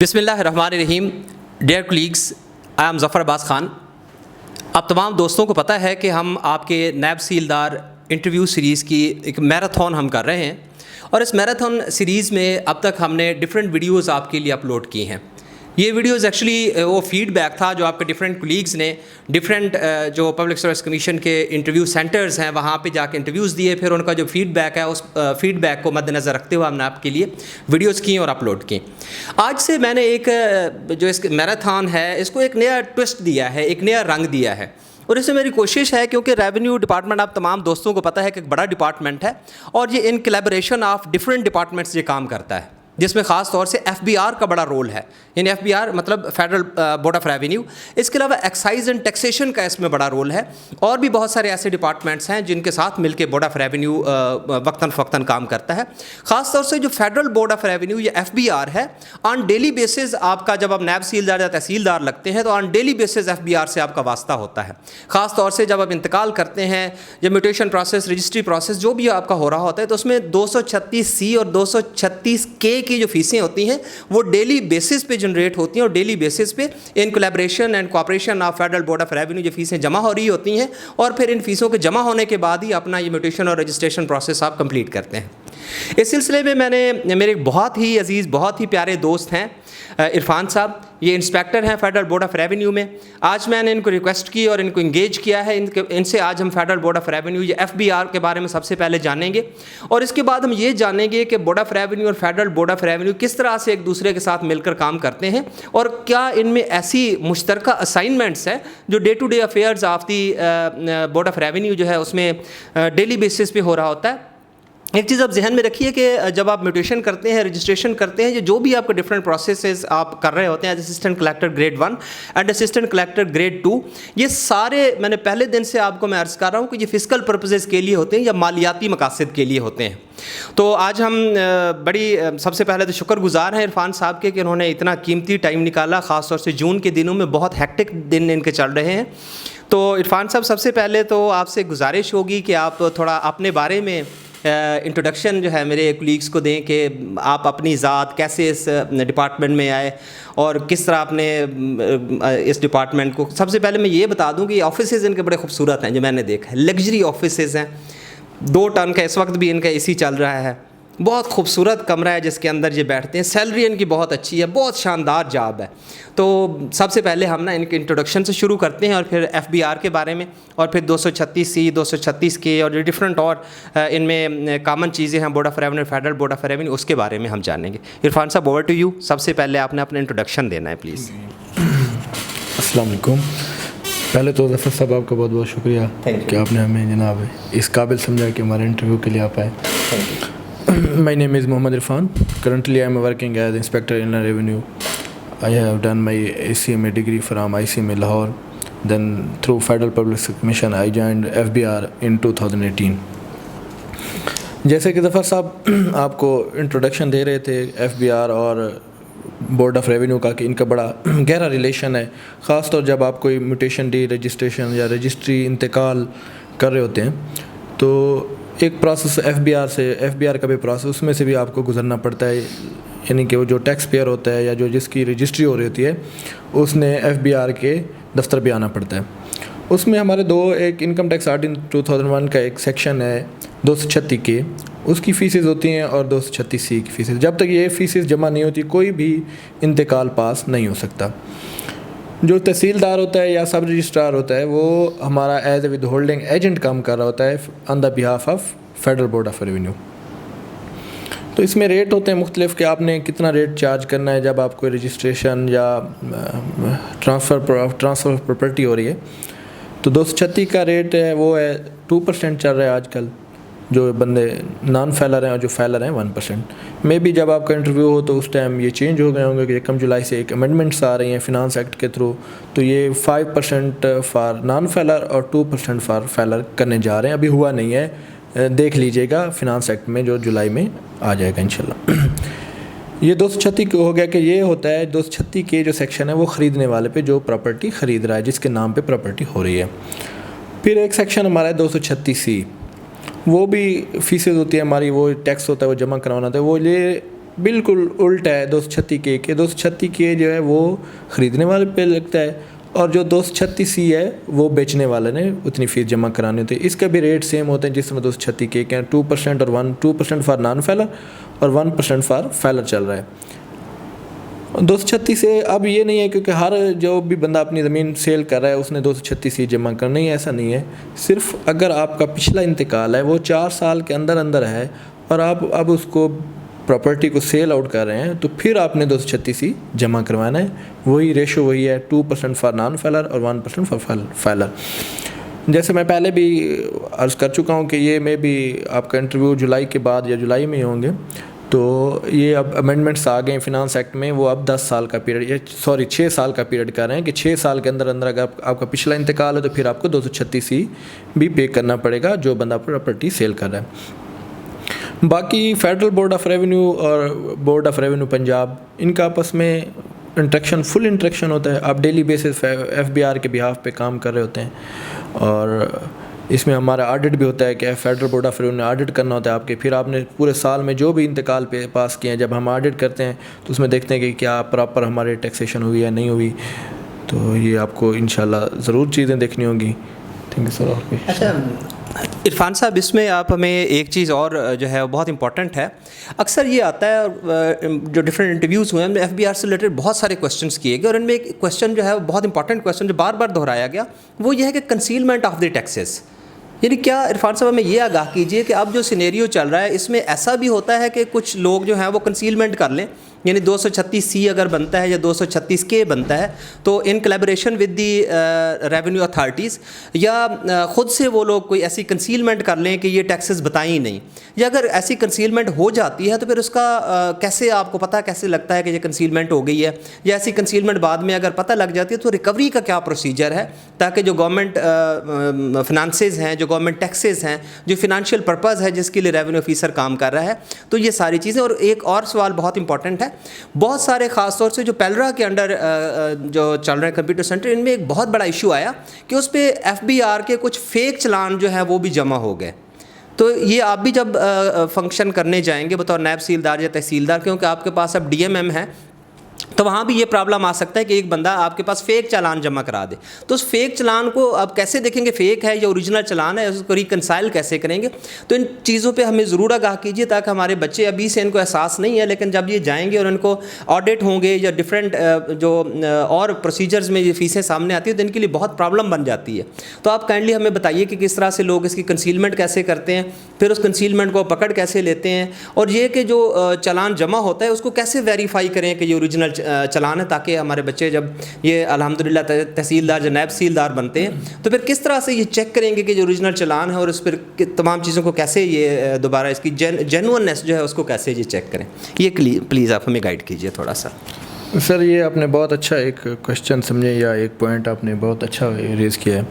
بسم اللہ الرحمن الرحیم. ڈیئر کولیگس, آئی ایم ظفر عباس خان. اب تمام دوستوں کو پتہ ہے کہ ہم آپ کے نیب سیلدار انٹرویو سیریز کی ایک میراتھن ہم کر رہے ہیں, اور اس میراتھن سیریز میں اب تک ہم نے ڈفرینٹ ویڈیوز آپ کے لیے اپلوڈ کی ہیں. یہ ویڈیوز ایکچولی وہ فیڈ بیک تھا جو آپ کے ڈفرینٹ کولیگز نے ڈفرینٹ جو پبلک سروس کمیشن کے انٹرویو سینٹرز ہیں وہاں پہ جا کے انٹرویوز دیے, پھر ان کا جو فیڈ بیک ہے اس فیڈ بیک کو مد نظر رکھتے ہوئے ہم نے آپ کے لیے ویڈیوز کی اور اپلوڈ کی. آج سے میں نے ایک جو اس میراتھن ہے اس کو ایک نیا ٹوسٹ دیا ہے, ایک نیا رنگ دیا ہے, اور اس میں میری کوشش ہے کیونکہ ریونیو ڈپارٹمنٹ آپ تمام دوستوں کو پتہ ہے کہ ایک بڑا ڈپارٹمنٹ ہے, اور یہ ان کلیبریشن آف ڈفرینٹ ڈپارٹمنٹس یہ کام کرتا ہے, جس میں خاص طور سے ایف بی آر کا بڑا رول ہے. یعنی ایف بی آر مطلب فیڈرل بورڈ آف ریونیو. اس کے علاوہ ایکسائز اینڈ ٹیکسیشن کا اس میں بڑا رول ہے, اور بھی بہت سارے ایسے ڈپارٹمنٹس ہیں جن کے ساتھ مل کے بورڈ آف ریونیو وقتاً فوقتاً کام کرتا ہے. خاص طور سے جو فیڈرل بورڈ آف ریونیو یا ایف بی آر ہے, آن ڈیلی بیسز آپ کا جب آپ نیب سیلدار یا تحصیلدار لگتے ہیں تو on daily basis F B R سے آپ کا واسطہ ہوتا ہے. خاص طور سے جب آپ انتقال کرتے ہیں یا میوٹیشن پروسیس, رجسٹری پروسیس جو بھی آپ کا ہو رہا ہوتا ہے, تو اس میں 236C اور 236K کی جو فیسیں ہوتی ہیں وہ ڈیلی بیسس پہ جنریٹ ہوتی ہیں, اور ڈیلی بیسس پہ in collaboration and cooperation of Federal Board of Revenue جو فیسیں جمع ہو رہی ہوتی ہیں, اور پھر ان فیسوں کے جمع ہونے کے بعد ہی اپنا یہ میوٹیشن اور رجسٹریشن پروسیس آپ کمپلیٹ کرتے ہیں. اس سلسلے میں میں نے میرے بہت ہی عزیز بہت ہی پیارے دوست ہیں عرفان صاحب, یہ انسپیکٹر ہیں فیڈرل بورڈ آف ریونیو میں. آج میں نے ان کو ریکویسٹ کی اور ان کو انگیج کیا ہے, ان سے آج ہم فیڈرل بورڈ آف ریونیو یا ایف بی آر کے بارے میں سب سے پہلے جانیں گے, اور اس کے بعد ہم یہ جانیں گے کہ بورڈ آف ریونیو اور فیڈرل بورڈ آف ریونیو کس طرح سے ایک دوسرے کے ساتھ مل کر کام کرتے ہیں, اور کیا ان میں ایسی مشترکہ اسائنمنٹس ہیں جو day to day affairs of the Board of Revenue جو ہے اس میں ڈیلی بیسس پہ ہو رہا ہوتا ہے. ایک چیز آپ ذہن میں رکھیے کہ جب آپ میوٹیشن کرتے ہیں, رجسٹریشن کرتے ہیں, جو بھی آپ کے ڈفرینٹ پروسیسز آپ کر رہے ہوتے ہیں, as assistant collector grade 1 and assistant collector grade 2, یہ سارے میں نے پہلے دن سے آپ کو میں عرض کر رہا ہوں کہ یہ فسکل پرپزز کے لیے ہوتے ہیں یا مالیاتی مقاصد کے لیے ہوتے ہیں. تو آج ہم بڑی سب سے پہلے تو شکر گزار ہیں عرفان صاحب کے کہ انہوں نے اتنا قیمتی ٹائم نکالا, خاص طور سے جون کے دنوں میں بہت ہیکٹک دن ان کے چل رہے ہیں. تو عرفان صاحب سب سے پہلے تو آپ سے گزارش ہوگی کہ آپ تھوڑا اپنے بارے میں انٹروڈکشن جو ہے میرے کولیگس کو دیں کہ آپ اپنی ذات کیسے اس ڈپارٹمنٹ میں آئے اور کس طرح آپ نے اس ڈپارٹمنٹ کو. سب سے پہلے میں یہ بتا دوں کہ آفیسز ان کے بڑے خوبصورت ہیں جو میں نے دیکھا ہے, لگژری آفیسز ہیں, 2 ٹن کا اس وقت بھی ان کا اے سی چل رہا ہے, بہت خوبصورت کمرہ ہے جس کے اندر یہ بیٹھتے ہیں, سیلری ان کی بہت اچھی ہے, بہت شاندار جاب ہے. تو سب سے پہلے ہم نا ان کے انٹروڈکشن سے شروع کرتے ہیں, اور پھر ایف بی آر کے بارے میں, اور پھر 236C 236K اور ڈفرینٹ اور ان میں کامن چیزیں ہیں Board of Revenue, Federal Board of Revenue, اس کے بارے میں ہم جانیں گے. عرفان صاحب اوور ٹو یو. سب سے پہلے آپ نے اپنا انٹروڈکشن دینا ہے پلیز. السلام علیکم. پہلے تو ظفر صاحب آپ کا بہت بہت شکریہ کہ آپ نے ہمیں جناب اس قابل سمجھا کہ ہمارے انٹرویو کے لیے آپ آئے. My name is Mohammad Irfan. Currently I am working as Inspector Inland Revenue. I have done my ACMA degree from ICMA Lahore. Then through Federal Public Service Commission I joined FBR in 2018. جیسے کہ ظفر صاحب آپ کو introduction دے رہے تھے F B are اور board of revenue کا کہ ان کا بڑا گہرا ریلیشن ہے, خاص طور جب آپ کوئی میوٹیشن ڈی رجسٹریشن یا رجسٹری انتقال کر رہے ہوتے ہیں تو ایک پروسیس ایف بی آر کا بھی پروسیس, اس میں سے بھی آپ کو گزرنا پڑتا ہے. یعنی کہ وہ جو ٹیکس پیئر ہوتا ہے یا جو جس کی رجسٹری ہو رہی ہوتی ہے اس نے ایف بی آر کے دفتر پہ آنا پڑتا ہے. اس میں ہمارے ایک انکم ٹیکس ایکٹ 2001 کا ایک سیکشن ہے 236K, اس کی فیسز ہوتی ہیں, اور 236C کی فیسز. جب تک یہ فیسز جمع نہیں ہوتی کوئی بھی انتقال پاس نہیں ہو سکتا. جو تحصیلدار ہوتا ہے یا سب رجسٹرار ہوتا ہے وہ ہمارا as a withholding agent کام کر رہا ہوتا ہے on the behalf of Federal Board of Revenue. تو اس میں ریٹ ہوتے ہیں مختلف کہ آپ نے کتنا ریٹ چارج کرنا ہے جب آپ کوئی رجسٹریشن یا ٹرانسفر آف پراپرٹی ہو رہی ہے. تو 236 کا ریٹ ہے وہ ہے 2% چل رہا ہے آج کل, جو بندے نان فیلر ہیں اور جو فیلر ہیں 1%. میں بھی جب آپ کا انٹرویو ہو تو اس ٹائم یہ چینج ہو گئے ہوں گے کہ 1 جولائی سے ایک امینڈمنٹس آ رہی ہیں فنانس ایکٹ کے تھرو, تو یہ 5% فار نان فیلر اور 2% فار فیلر کرنے جا رہے ہیں. ابھی ہوا نہیں ہے, دیکھ لیجیے گا فنانس ایکٹ میں جو جولائی میں آ جائے گا انشاءاللہ. یہ 236 ہو گیا کہ یہ ہوتا ہے 236 کے جو سیکشن ہے وہ خریدنے والے پہ جو پراپرٹی خرید رہا ہے جس کے نام پہ پراپرٹی ہو رہی ہے. پھر ایک سیکشن ہمارا ہے 236C, وہ بھی فیسز ہوتی ہے ہماری, وہ ٹیکس ہوتا ہے وہ جمع کروانا ہوتا ہے. وہ یہ بالکل الٹا ہے 236 کے 236 کے جو ہے وہ خریدنے والے پہ لگتا ہے, اور جو 236 ہے وہ بیچنے والے نے اتنی فیس جمع کرانی ہوتی ہے. اس کا بھی ریٹ سیم ہوتا ہے جس طرح 236 کے ہیں, 2% اور 2% فار نان فیلر اور 1% فار فیلر چل رہا ہے. 236 سے اب یہ نہیں ہے کیونکہ ہر جو بھی بندہ اپنی زمین سیل کر رہا ہے اس نے 236 جمع کرنا ہی, ایسا نہیں ہے. صرف اگر آپ کا پچھلا انتقال ہے وہ 4 سال کے اندر ہے اور آپ اب اس کو پراپرٹی کو سیل آؤٹ کر رہے ہیں تو پھر آپ نے 236 جمع کروانا ہے. وہی ریشو وہی ہے, 2% فار نان فیلر اور 1% فار فیلر. جیسے میں پہلے بھی عرض کر چکا ہوں کہ یہ میں بھی آپ کا انٹرویو جولائی کے بعد یا جولائی میں ہی ہوں گے, تو یہ اب امینڈمنٹس آ گئے ہیں فنانس ایکٹ میں, وہ اب 10 سال کا پیریڈ 6 سال کا پیریڈ کر رہے ہیں کہ 6 سال کے اندر اگر آپ کا پچھلا انتقال ہے تو پھر آپ کو 236 بھی پے کرنا پڑے گا جو بندہ پراپرٹی سیل کر رہا ہے. باقی فیڈرل بورڈ آف ریونیو اور بورڈ آف ریونیو پنجاب ان کا آپس میں فل انٹریکشن ہوتا ہے. آپ ڈیلی بیسس FBR کے بہاف پہ کام کر رہے ہوتے ہیں, اور اس میں ہمارا آڈٹ بھی ہوتا ہے کہ فیڈرل بورڈ آف ریونیو نے آڈٹ کرنا ہوتا ہے آپ کے. پھر آپ نے پورے سال میں جو بھی انتقال پہ پاس کیے ہیں, جب ہم آڈٹ کرتے ہیں تو اس میں دیکھتے ہیں کہ کیا پراپر ہمارے ٹیکسیشن ہوئی یا نہیں ہوئی. تو یہ آپ کو انشاءاللہ ضرور چیزیں دیکھنی ہوں گی. Thank you sir. اچھا عرفان صاحب, اس میں آپ ہمیں ایک چیز اور جو ہے بہت امپورٹنٹ ہے. اکثر یہ آتا ہے جو ڈفرینٹ انٹرویوز ہوئے ہیں FBR سے ریلیٹڈ بہت سارے کویشچنس کیے گئے, اور ان میں ایک کویشچن جو ہے بہت امپورٹنٹ کویشچن جو بار بار دہرایا گیا وہ یہ ہے کہ کنسیلمنٹ آف دی ٹیکسز. یعنی کیا عرفان صاحب ہمیں یہ آگاہ کیجیے کہ اب جو سینیریو چل رہا ہے اس میں ایسا بھی ہوتا ہے کہ کچھ لوگ جو ہیں وہ کنسیلمنٹ کر لیں, یعنی 236C اگر بنتا ہے یا 236K بنتا ہے تو in collaboration with the revenue authorities, یا خود سے وہ لوگ کوئی ایسی کنسیلمنٹ کر لیں کہ یہ ٹیکسز بتائیں ہی نہیں, یا اگر ایسی کنسیلمنٹ ہو جاتی ہے تو پھر اس کا کیسے آپ کو پتہ کیسے لگتا ہے کہ یہ کنسیلمنٹ ہو گئی ہے, یا ایسی کنسیلمنٹ بعد میں اگر پتہ لگ جاتی ہے تو ریکوری کا کیا پروسیجر ہے تاکہ جو گورنمنٹ فنانسز ہیں, جو گورنمنٹ ٹیکسز ہیں, جو فنانشیل پرپز ہے جس کے لیے ریونیو آفیسر کام کر رہا ہے. تو یہ ساری چیزیں. اور ایک اور سوال بہت امپورٹنٹ ہے, بہت سارے خاص طور سے جو پیلرا کے انڈر جو چل رہے ہیں کمپیوٹر سینٹر, ان میں ایک بہت بڑا ایشو آیا کہ اس پہ FBR کے کچھ فیک چلان جو ہیں وہ بھی جمع ہو گئے. تو یہ آپ بھی جب فنکشن کرنے جائیں گے بطور نائب تحصیلدار یا تحصیلدار, کیونکہ آپ کے پاس اب DMM ہے, تو وہاں بھی یہ پرابلم آ سکتا ہے کہ ایک بندہ آپ کے پاس فیک چالان جمع کرا دے. تو اس فیک چالان کو آپ کیسے دیکھیں گے فیک ہے یا اوریجنل چالان ہے, اس کو ریکنسائل کیسے کریں گے. تو ان چیزوں پہ ہمیں ضرور آگاہ کیجیے تاکہ ہمارے بچے, ابھی سے ان کو احساس نہیں ہے لیکن جب یہ جائیں گے اور ان کو آڈٹ ہوں گے یا ڈفرینٹ جو اور پروسیجرز میں یہ فیسیں سامنے آتی ہیں تو ان کے لیے بہت پرابلم بن جاتی ہے. تو آپ کائنڈلی ہمیں بتائیے کہ کس طرح سے لوگ اس کی کنسیلمنٹ کیسے کرتے ہیں, پھر اس کنسیلمنٹ کو پکڑ کیسے لیتے ہیں, اور یہ کہ جو چالان جمع ہوتا ہے اس کو کیسے ویریفائی کریں کہ یہ اوریجنل چالان ہے, تاکہ ہمارے بچے جب یہ الحمدللہ تحصیلدار یا نائب تحصیلدار بنتے ہیں تو پھر کس طرح سے یہ چیک کریں گے کہ جو اوریجنل چالان ہے, اور اس پر تمام چیزوں کو کیسے یہ دوبارہ اس کی جینوئننیس جو ہے اس کو کیسے یہ چیک کریں. یہ پلیز آپ ہمیں گائیڈ کیجیے تھوڑا سا. سر یہ آپ نے بہت اچھا ایک کویشچن سمجھے, یا ایک پوائنٹ آپ نے بہت اچھا ریز کیا ہے.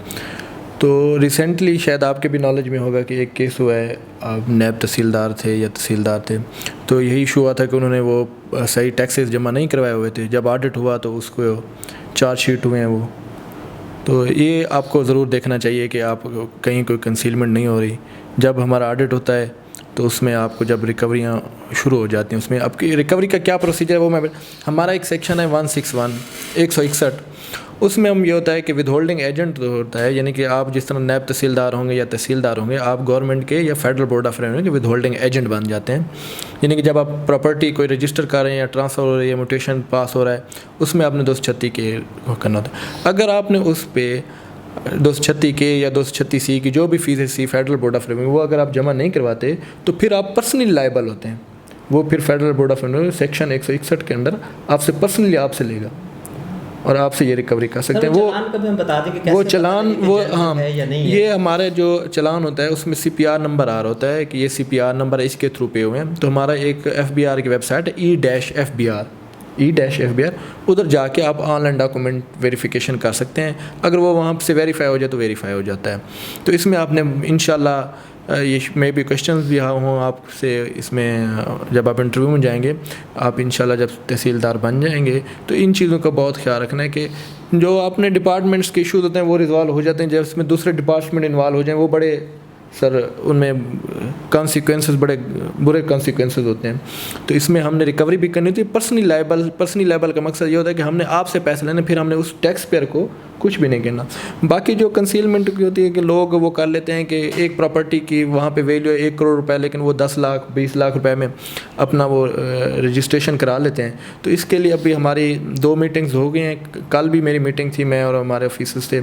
تو ریسنٹلی شاید آپ کے بھی نالج میں ہوگا کہ ایک کیس ہوا ہے, آپ نیب تحصیلدار تھے یا تحصیلدار تھے, تو یہی ایشو ہوا تھا کہ انہوں نے وہ صحیح ٹیکسز جمع نہیں کروائے ہوئے تھے. جب آڈٹ ہوا تو اس کو چارج شیٹ ہوئے ہیں وہ. تو یہ آپ کو ضرور دیکھنا چاہیے کہ آپ کہیں کوئی کنسیلمنٹ نہیں ہو رہی. جب ہمارا آڈٹ ہوتا ہے تو اس میں آپ کو جب ریکوریاں شروع ہو جاتی ہیں, اس میں آپ کی ریکوری کا کیا پروسیجر ہے وہ میں, ہمارا ایک سیکشن ہے 161 اس میں ہم یہ ہوتا ہے کہ ود ہولڈنگ ایجنٹ ہوتا ہے, یعنی کہ آپ جس طرح نیب تحصیلدار ہوں گے یا تحصیلدار ہوں گے, آپ گورنمنٹ کے یا فیڈرل بورڈ آف ریونیو کے ود ہولڈنگ ایجنٹ بن جاتے ہیں. یعنی کہ جب آپ پراپرٹی کوئی رجسٹر کر رہے ہیں یا ٹرانسفر ہو رہی ہے یا میوٹیشن پاس ہو رہا ہے, اس میں آپ نے 236 کے کرنا ہوتا ہے. اگر آپ نے اس پہ 236 کے یا 236C کی جو بھی فیس ہے فیڈرل بورڈ آف ریونیو وہ اگر آپ جمع نہیں کرواتے تو پھر آپ پرسنلی لائبل ہوتے ہیں. وہ پھر federal Board of revenue section 161 کے اندر آپ سے پرسنلی آپ سے لے گا اور آپ سے یہ ریکوری کر سکتے ہیں. وہ چلان وہ ہاں یہ ہمارے جو چلان ہوتا ہے اس میں CPR نمبر آ رہا ہوتا ہے کہ یہ CPR نمبر اس کے تھرو پے ہوئے ہیں. تو ہمارا ایک FBR کی ویب سائٹ ہے E-FBR, ادھر جا کے آپ آن لائن ڈاکومنٹ ویریفیکیشن کر سکتے ہیں. اگر وہ وہاں سے ویریفائی ہو جائے تو ویریفائی ہو جاتا ہے. تو اس میں آپ نے انشاءاللہ یہ میں بھی کویشچنز بھی ہوں آپ سے, اس میں جب آپ انٹرویو میں جائیں گے آپ انشاءاللہ جب تحصیلدار بن جائیں گے تو ان چیزوں کا بہت خیال رکھنا ہے کہ جو اپنے ڈپارٹمنٹس کے ایشوز ہوتے ہیں وہ ریزالو ہو جاتے ہیں. جب اس میں دوسرے ڈپارٹمنٹ انوالو ہو جائیں وہ بڑے سر ان میں کانسیکوینسز بڑے برے کانسیکوینسز ہوتے ہیں. تو اس میں ہم نے ریکوری بھی کرنی ہوتی ہے. پرسنلی لیبل کا مقصد یہ ہوتا ہے کہ ہم نے آپ سے پیسے لینے, پھر ہم نے اس ٹیکس پیئر کو کچھ بھی نہیں کرنا. باقی جو کنسیلمنٹ کی ہوتی ہے کہ لوگ وہ کر لیتے ہیں کہ ایک پراپرٹی کی وہاں پہ ویلیو 1 کروڑ روپے, لیکن وہ 10 لاکھ 20 لاکھ روپے میں اپنا وہ رجسٹریشن کرا لیتے ہیں. تو اس کے لیے ابھی ہماری 2 میٹنگز ہو گئی ہیں. کل بھی میری میٹنگ تھی, میں اور ہمارے آفیسرس تھے,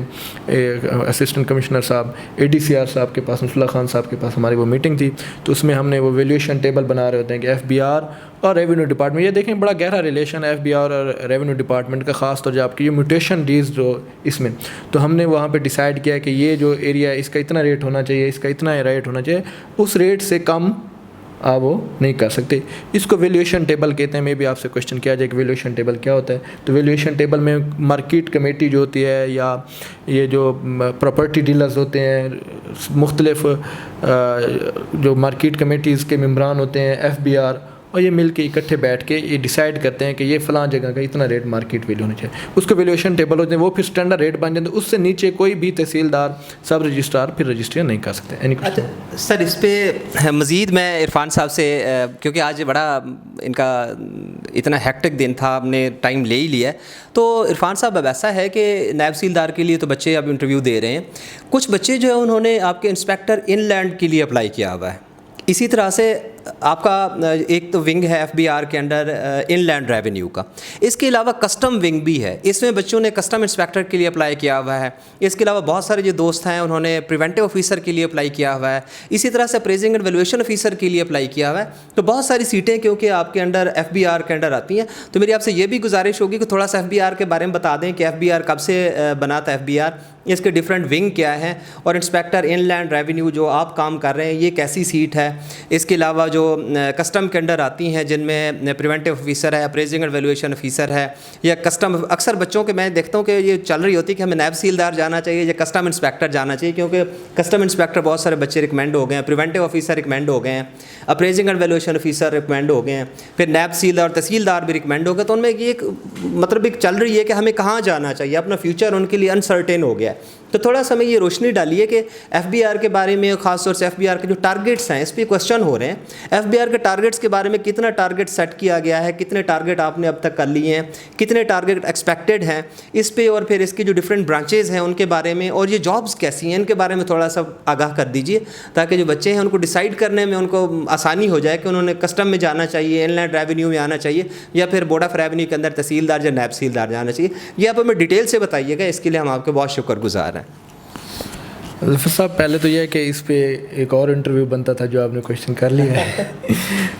اسسٹنٹ کمشنر صاحب, ADCR صاحب کے پاس, مصطفیٰ خان صاحب کے پاس ہماری وہ میٹنگ تھی. تو اس میں ہم نے وہ ویلیویشن ٹیبل بنا رہے ہوتے ہیں کہ FBR اور ریونیو ڈپارٹمنٹ, یہ دیکھیں بڑا گہرا ریلیشن ہے FBR اور ریونیو ڈپارٹمنٹ کا, خاص طور سے آپ کی یہ میوٹیشن ڈیز جو اس میں. تو ہم نے وہاں پہ ڈیسائیڈ کیا کہ یہ جو ایریا ہے اس کا اتنا ریٹ ہونا چاہیے, اس کا اتنا ریٹ ہونا چاہیے, اس ریٹ سے کم آپ وہ نہیں کر سکتے. اس کو ویلیویشن ٹیبل کہتے ہیں. میں بھی آپ سے کویشچن کیا جائے کہ ویلیویشن ٹیبل کیا ہوتا ہے. تو ویلیویشن ٹیبل میں مارکیٹ کمیٹی جو ہوتی ہے یا یہ جو پراپرٹی ڈیلرز ہوتے ہیں, مختلف جو مارکیٹ کمیٹیز کے ممبران ہوتے ہیں, FBR, اور یہ مل کے اکٹھے بیٹھ کے یہ ڈیسائیڈ کرتے ہیں کہ یہ فلاں جگہ کا اتنا ریٹ مارکیٹ ویلیو ہونا چاہیے. اس کو ویلیویشن ٹیبل ہوتے ہیں, وہ پھر اسٹینڈرڈ ریٹ بن جاتے ہیں. اس سے نیچے کوئی بھی تحصیلدار, سب رجسٹرار پھر رجسٹر نہیں کر سکتے. اچھا سر, اس پہ مزید میں عرفان صاحب سے, کیونکہ آج بڑا ان کا اتنا ہیکٹک دن تھا, آپ نے ٹائم لے ہی لیا ہے. تو عرفان صاحب اب ایسا ہے کہ نائب تحصیلدار کے لیے تو بچے اب انٹرویو دے رہے ہیں. کچھ بچے جو ہیں انہوں نے آپ کے انسپیکٹر ان لینڈ کے لیے اپلائی کیا ہوا ہے. اسی طرح سے آپ کا ایک تو ونگ ہے FBR کے انڈر ان لینڈ ریونیو کا, اس کے علاوہ کسٹم ونگ بھی ہے, اس میں بچوں نے کسٹم انسپیکٹر کے لیے اپلائی کیا ہوا ہے. اس کے علاوہ بہت سارے جو دوست ہیں انہوں نے پریونٹیو آفیسر کے لیے اپلائی کیا ہوا ہے. اسی طرح سے اپریزنگ اینڈ ویلیویشن آفیسر کے لیے اپلائی کیا ہوا ہے. تو بہت ساری سیٹیں کیونکہ آپ کے انڈر FBR کے انڈر آتی ہیں. تو میری آپ سے یہ بھی گزارش ہوگی کہ تھوڑا سا FBR کے بارے میں بتا دیں کہ FBR کب سے بنا تھا FBR, اس کے ڈفرینٹ ونگ کیا ہیں, اور انسپیکٹر ان لینڈ ریونیو جو آپ کام کر رہے ہیں یہ کیسی سیٹ ہے. اس کے علاوہ جو کسٹم کے انڈر آتی ہیں جن میں پریونٹیو آفیسر ہے, اپریزنگ اینڈ ویلیویشن آفیسر ہے, یا کسٹم, اکثر بچوں کے میں دیکھتا ہوں کہ یہ چل رہی ہوتی ہے کہ ہمیں نائب تحصیلدار جانا چاہیے یا کسٹم انسپیکٹر جانا چاہیے, کیونکہ کسٹم انسپیکٹر بہت سارے بچے ریکمینڈ ہو گئے ہیں, پریونٹیو آفیسر ریکمینڈ ہو گئے ہیں, appraising and valuation officer recommend ہو گئے ہیں, پھر نائب تحصیلدار اور تحصیلدار بھی ریکمینڈ ہو گئے. تو ان میں یہ ایک مطلب ایک چل رہی ہے کہ ہمیں کہاں جانا چاہیے, اپنا فیوچر ان کے لیے انسرٹین ہو گیا ہے. تو تھوڑا سا میں یہ روشنی ڈالیے کہ FBR کے بارے میں, خاص طور سے FBR کے جو ٹارگیٹس ہیں اس پہ کوشچن ہو رہے ہیں. FBR کے ٹارگیٹس کے بارے میں کتنا ٹارگیٹ سیٹ کیا گیا ہے, کتنے ٹارگیٹ آپ نے اب تک کر لیے ہیں, کتنے ٹارگیٹ ایکسپیکٹڈ ہیں اس پہ, اور پھر اس کی جو ڈفرینٹ برانچز ہیں ان کے بارے میں, اور یہ جابس کیسی ہیں ان کے بارے میں تھوڑا سا آگاہ کر دیجیے, تاکہ جو بچے ہیں ان کو ڈیسائیڈ کرنے میں ان کو آسانی ہو جائے کہ انہوں نے کسٹم میں جانا چاہیے, ان لینڈ ریونیو میں آنا چاہیے, یا پھر بورڈ آف ریونیو کے اندر تحصیلدار یا نائب تحصیلدار جانا چاہیے. یہ آپ ہمیں ڈیٹیل سے بتائیے گا, اس کے لیے ہم آپ کے بہت شکر گزار ہیں. ظفر صاحب, پہلے تو یہ ہے کہ اس پہ ایک اور انٹرویو بنتا تھا جو آپ نے کویشچن کر لیا ہے,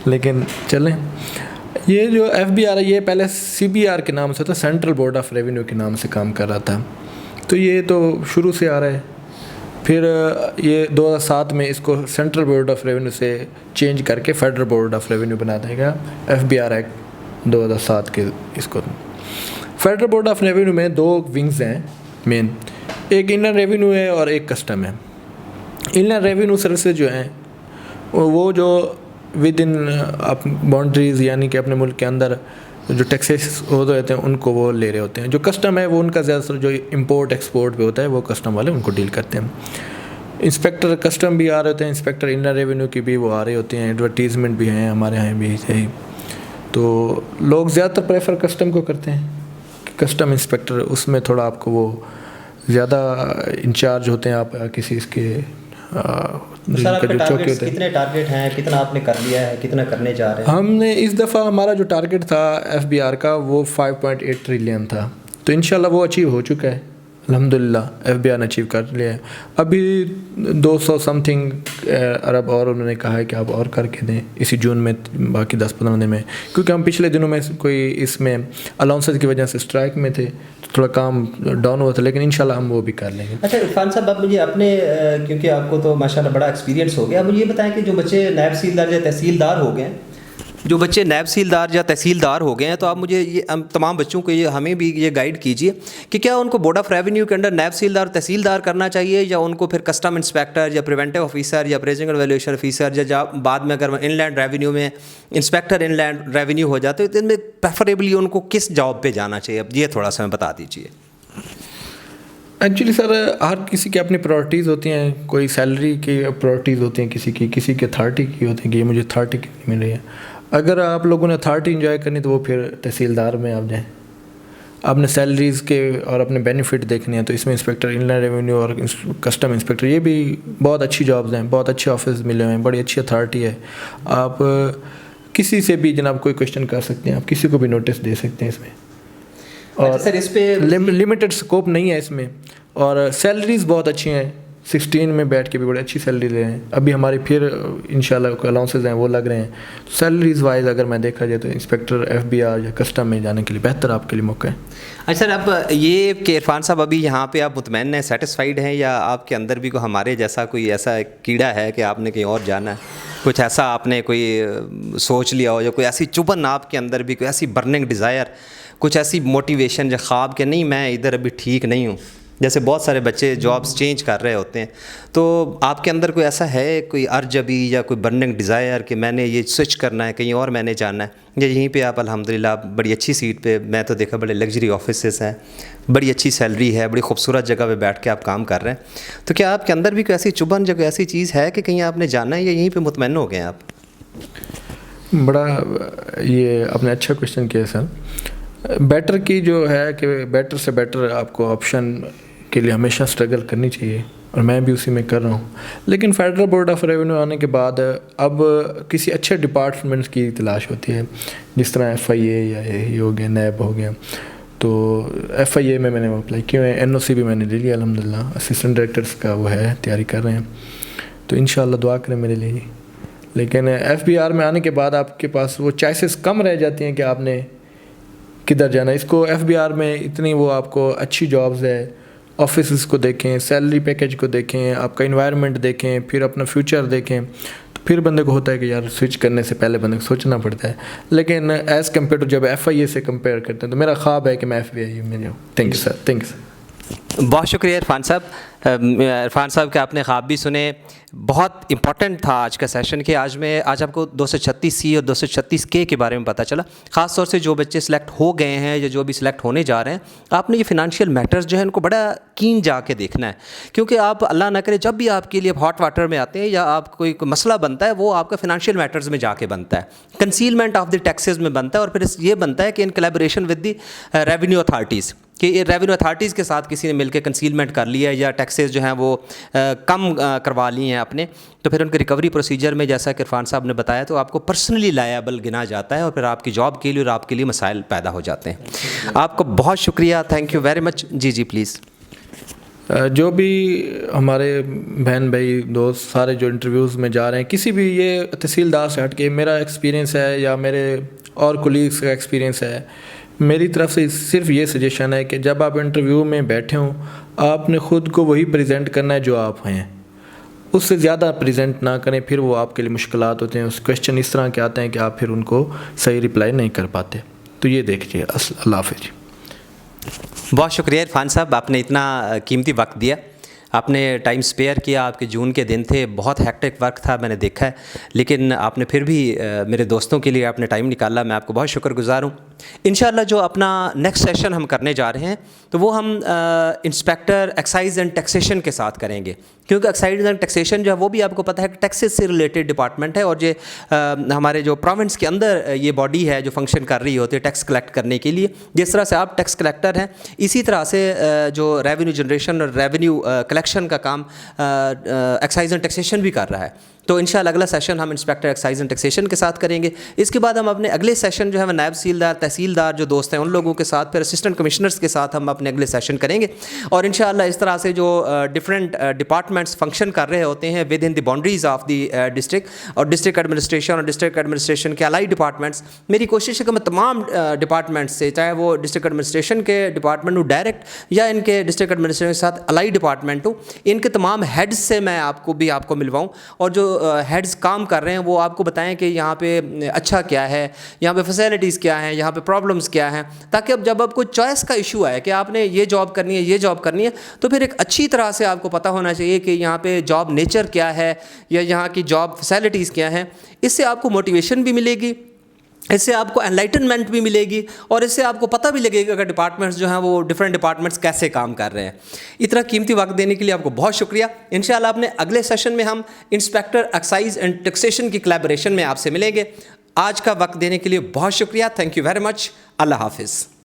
لیکن چلیں. یہ جو FBR ہے یہ پہلے CBR کے نام سے تھا, سینٹرل بورڈ آف ریونیو کے نام سے کام کر رہا تھا. تو یہ تو شروع سے آ رہا ہے. پھر یہ 2007 میں اس کو سینٹرل بورڈ آف ریونیو سے چینج کر کے فیڈرل بورڈ آف ریونیو بنا دیا گیا, FBR ایکٹ 2007 کے. اس کو فیڈرل بورڈ آف ریونیو میں 2 ونگز ہیں مین, ایک انلینڈ ریونیو ہے اور ایک کسٹم ہے. انلینڈ ریونیو سروسز جو ہیں وہ جو ود ان باؤنڈریز, یعنی کہ اپنے ملک کے اندر جو ٹیکسیس ہوتے رہتے ہیں ان کو وہ لے رہے ہوتے ہیں. جو کسٹم ہے وہ ان کا زیادہ تر جو امپورٹ ایکسپورٹ پہ ہوتا ہے وہ کسٹم والے ان کو ڈیل کرتے ہیں. انسپیکٹر کسٹم بھی آ رہے ہوتے ہیں, انسپیکٹر انلینڈ ریونیو کی بھی وہ آ رہے ہوتے ہیں, ایڈورٹیزمنٹ بھی ہیں ہمارے یہاں بھی ہے. تو لوگ زیادہ تر پریفر کسٹم کو کرتے ہیں, کسٹم انسپیکٹر اس میں تھوڑا آپ کو وہ زیادہ انچارج ہوتے ہیں, آپ کسی اس کے کتنے ٹارگیٹ ہیں, کتنا آپ نے کر لیا ہے, کتنا کرنے جا رہے ہیں؟ ہم نے اس دفعہ ہمارا جو ٹارگیٹ تھا FBR کا وہ 5.8 ٹریلین تھا. تو انشاءاللہ وہ اچیو ہو چکا ہے الحمدللہ, FBR نے اچیو کر لیا ہے. ابھی 200 سم تھنگ ارب اور انہوں نے کہا ہے کہ آپ اور کر کے دیں اسی جون میں, باقی 10-15 دن میں, کیونکہ ہم پچھلے دنوں میں کوئی اس میں الاؤنسز کی وجہ سے اسٹرائک میں تھے, تھوڑا کام ڈاؤن ہوا تھا, لیکن انشاءاللہ ہم وہ بھی کر لیں گے. اچھا عرفان صاحب, آپ مجھے اپنے, کیونکہ آپ کو تو ماشاءاللہ بڑا ایکسپیرینس ہو گیا, آپ مجھے یہ بتائیں کہ جو بچے نائب تحصیلدار یا تحصیلدار ہو گئے ہیں, جو بچے نائب تحصیلدار یا تحصیلدار ہو گئے ہیں, تو آپ مجھے یہ تمام بچوں کو یہ ہمیں بھی یہ گائیڈ کیجیے کہ کیا ان کو بورڈ آف ریونیو کے انڈر نائب تحصیلدار تحصیلدار کرنا چاہیے, یا ان کو پھر کسٹم انسپیکٹر یا پریونٹیو آفیسر یا اپریزنگ اینڈ ویلیویشن آفیسر, یا بعد میں اگر ان لینڈ ریونیو میں انسپیکٹر ان لینڈ ریونیو ہو جاتے تو ان میں پریفریبلی ان کو کس جاب پہ جانا چاہیے, اب یہ تھوڑا سا ہمیں بتا دیجیے. ایکچولی سر ہر کسی کی اپنی پرائورٹیز ہوتی ہیں. کوئی سیلری کی پرائورٹیز ہوتی ہیں کسی کے اتھارٹی کی ہوتی ہیں کہ یہ مجھے اتھارٹی کتنی مل رہی ہے. اگر آپ لوگوں نے اتھارٹی انجوائے کرنی تو وہ پھر تحصیلدار میں آپ جائیں. آپ نے سیلریز کے اور اپنے بینیفٹ دیکھنے ہیں تو اس میں انسپیکٹر ان لینڈ ریونیو اور کسٹم انسپیکٹر یہ بھی بہت اچھی جابز ہیں, بہت اچھے آفس ملے ہوئے ہیں, بڑی اچھی اتھارٹی ہے. آپ کسی سے بھی جناب کوئی کویشچن کر سکتے ہیں, آپ کسی کو بھی نوٹس دے سکتے ہیں اس میں. اور سر اس پہ لمیٹڈ اسکوپ نہیں ہے اس میں, اور سیلریز بہت اچھی ہیں. 16 میں بیٹھ کے بھی بڑی اچھی سیلری لے رہے ہیں. ابھی ہماری پھر انشاءاللہ کوئی الاؤنسز ہیں وہ لگ رہے ہیں. سیلریز وائز اگر میں دیکھا جائے تو انسپیکٹر FBR یا کسٹم میں جانے کے لیے بہتر آپ کے لیے موقع ہے. اچھا سر, اب یہ کہ عرفان صاحب ابھی یہاں پہ آپ مطمئن ہیں, سیٹسفائیڈ ہیں, یا آپ کے اندر بھی کوئی ہمارے جیسا کوئی ایسا کیڑا ہے کہ آپ نے کہیں اور جانا ہے, کچھ ایسا آپ نے کوئی سوچ لیا ہو, یا کوئی ایسی چبھن آپ کے اندر بھی, کوئی ایسی برننگ ڈیزائر, کچھ ایسی موٹیویشن یا خواب کہ نہیں میں ادھر ابھی ٹھیک نہیں ہوں, جیسے بہت سارے بچے جابس چینج کر رہے ہوتے ہیں, تو آپ کے اندر کوئی ایسا ہے کوئی ارج ابھی یا کوئی برننگ ڈیزائر کہ میں نے یہ سوئچ کرنا ہے, کہیں اور میں نے جانا ہے, یا یہیں پہ آپ الحمدللہ بڑی اچھی سیٹ پہ, میں تو دیکھا بڑے لگژری آفیسز ہیں, بڑی اچھی سیلری ہے, بڑی خوبصورت جگہ پہ بیٹھ کے آپ کام کر رہے ہیں, تو کیا آپ کے اندر بھی کوئی ایسی چبھن یا کوئی ایسی چیز ہے کہ کہیں آپ نے جانا ہے, یا یہیں پہ مطمئن ہو گئے ہیں آپ؟ بڑا یہ آپ نے اچھا کویشچن کیا سر. بیٹر کی جو ہے کہ بیٹر سے بیٹر آپ کو آپشن کے لیے ہمیشہ اسٹرگل کرنی چاہیے, اور میں بھی اسی میں کر رہا ہوں. لیکن فیڈرل بورڈ آف ریونیو آنے کے بعد اب کسی اچھے ڈپارٹمنٹ کی تلاش ہوتی ہے, جس طرح FIA یا یہ ہو گیا, نیب ہو گیا. تو FIA میں نے اپلائی کیا ہے, NOC بھی میں نے لے لیا الحمدللہ, اسسٹنٹ ڈائریکٹرس کا وہ ہے, تیاری کر رہے ہیں, تو انشاءاللہ دعا کریں میرے لیے. لیکن FBR میں آنے کے بعد آپ کے پاس وہ چوائسیز کم رہ جاتی ہیں کہ آپ نے کدھر جانا. اس کو FBR میں اتنی وہ آپ کو اچھی جابز ہے, آفیسز کو دیکھیں, سیلری پیکیج کو دیکھیں, آپ کا انوائرمنٹ دیکھیں, پھر اپنا فیوچر دیکھیں, تو پھر بندے کو ہوتا ہے کہ یار سوئچ کرنے سے پہلے بندے کو سوچنا پڑتا ہے. لیکن ایز کمپیئر ٹو جب FIA سے کمپیئر کرتے ہیں تو میرا خواب ہے کہ میں FBI میں جاؤں. Thank you sir. Thank you sir. بہت شکریہ عرفان صاحب. عرفان صاحب کے آپ نے خواب بھی سنے, بہت امپورٹنٹ تھا آج کا سیشن کہ آج آپ کو 236C اور 236K کے بارے میں پتہ چلا. خاص طور سے جو بچے سلیکٹ ہو گئے ہیں یا جو بھی سلیکٹ ہونے جا رہے ہیں, آپ نے یہ فنانشیل میٹرز جو ہیں ان کو بڑا کین جا کے دیکھنا ہے, کیونکہ آپ اللہ نہ کرے جب بھی آپ کے لیے ہاٹ واٹر میں آتے ہیں یا آپ کوئی مسئلہ بنتا ہے وہ آپ کا فنانشیل میٹرز میں جا کے بنتا ہے, کنسیلمنٹ آف دی ٹیکسز میں بنتا ہے, اور پھر یہ بنتا ہے کہ in collaboration with the revenue authorities, کہ ریونیو اتھارٹیز کے ساتھ کسی نے مل کے کنسیلمنٹ کر لیا یا ٹیکسز جو ہیں وہ کم کروا لی ہیں اپنے, تو پھر ان کے ریکوری پروسیجر میں جیسا کہ عرفان صاحب نے بتایا تو آپ کو پرسنلی لائبل گنا جاتا ہے, اور پھر آپ کی جاب کے لیے اور آپ کے لیے مسائل پیدا ہو جاتے ہیں. آپ کو بہت شکریہ, تھینک یو ویری مچ. جی پلیز. جو بھی ہمارے بہن بھائی دوست سارے جو انٹرویوز میں جا رہے ہیں, کسی بھی یہ تحصیلدار سے ہٹ کے میرا ایکسپیرینس ہے یا میرے اور کولیگس کا ایکسپیرینس ہے, میری طرف سے صرف یہ سجیشن ہے کہ جب آپ انٹرویو میں بیٹھے ہوں آپ نے خود کو وہی پریزنٹ کرنا ہے جو آپ ہیں, اس سے زیادہ پریزنٹ نہ کریں, پھر وہ آپ کے لیے مشکلات ہوتے ہیں. اس کویشچن اس طرح کے آتے ہیں کہ آپ پھر ان کو صحیح رپلائی نہیں کر پاتے. تو یہ دیکھیے. اللہ حافظ. بہت شکریہ عرفان صاحب, آپ نے اتنا قیمتی وقت دیا, آپ نے ٹائم سپیئر کیا. آپ کے جون کے دن تھے, بہت ہیکٹک ورک تھا میں نے دیکھا ہے, لیکن آپ نے پھر بھی میرے دوستوں کے لیے آپ نے ٹائم نکالا, میں آپ کو بہت شکر گزار ہوں. انشاءاللہ جو اپنا نیکسٹ سیشن ہم کرنے جا رہے ہیں تو وہ ہم انسپیکٹر ایکسائز اینڈ ٹیکسیشن کے ساتھ کریں گے, کیونکہ ایکسائز اینڈ ٹیکسیشن جو ہے وہ بھی آپ کو پتہ ہے کہ ٹیکسز سے ریلیٹڈ ڈپارٹمنٹ ہے, اور جو ہمارے جو پروونس کے اندر یہ باڈی ہے جو فنکشن کر رہی ہوتی ہے ٹیکس کلیکٹ کرنے کے لیے. جس طرح سے آپ ٹیکس کلیکٹر ہیں, اسی طرح سے جو ریونیو جنریشن اور ریونیو کلیکشن کا کام ایکسائز اینڈ ٹیکسیشن بھی کر رہا ہے. تو انشاءاللہ اگلا سیشن ہم انسپیکٹر ایکسائز اینڈ ٹیکسیشن کے ساتھ کریں گے. اس کے بعد ہم اپنے اگلے سیشن جو ہے وہ نائب سیلدار, تحصیلدار جو دوست ہیں ان لوگوں کے ساتھ, پھر اسسٹنٹ کمشنرز کے ساتھ ہم اپنے اگلے سیشن کریں گے. اور انشاءاللہ اس طرح سے جو ڈفرینٹ ڈپارٹمنٹس فنکشن کر رہے ہوتے ہیں with in the boundaries of the district, اور ڈسٹرکٹ ایڈمنسٹریشن اور ڈسٹرکٹ ایڈمنسٹریشن کے الائی ڈپارٹمنٹس, میری کوشش ہے کہ میں تمام ڈپارٹمنٹس سے, چاہے وہ ڈسٹرکٹ ایڈمنسٹریشن کے ڈپارٹمنٹ ہوں ڈائریکٹ یا ان کے ڈسٹرکٹ ایڈمنسٹریشن کے ساتھ الائی ڈپارٹمنٹ ہوں, ان کے تمام ہیڈز سے میں آپ کو ملواؤں, اور جو ہیڈز کام کر رہے ہیں وہ آپ کو بتائیں کہ یہاں پہ اچھا کیا ہے, یہاں پہ فیسلٹیز کیا ہیں, یہاں پہ پرابلمس کیا ہیں, تاکہ اب جب آپ کو چوائس کا ایشو آئے کہ آپ نے یہ جاب کرنی ہے یہ جاب کرنی ہے, تو پھر ایک اچھی طرح سے آپ کو پتہ ہونا چاہیے کہ یہاں پہ جاب نیچر کیا ہے یا یہاں کی جاب فیسلٹیز کیا ہیں. اس سے آپ کو موٹیویشن بھی ملے گی, اس سے آپ کو انلائٹنمنٹ بھی ملے گی اور اس سے آپ کو پتہ بھی لگے گا کہ ڈپارٹمنٹس جو ہیں وہ ڈفرینٹ ڈپارٹمنٹس کیسے کام کر رہے ہیں. اتنا قیمتی وقت دینے کے لیے آپ کو بہت شکریہ. انشاءاللہ اپنے اگلے سیشن میں ہم انسپیکٹر ایکسائز اینڈ ٹیکسیشن کی کولیبریشن میں آپ سے ملیں گے. آج کا وقت دینے کے لیے بہت شکریہ. Thank you very much. اللہ حافظ.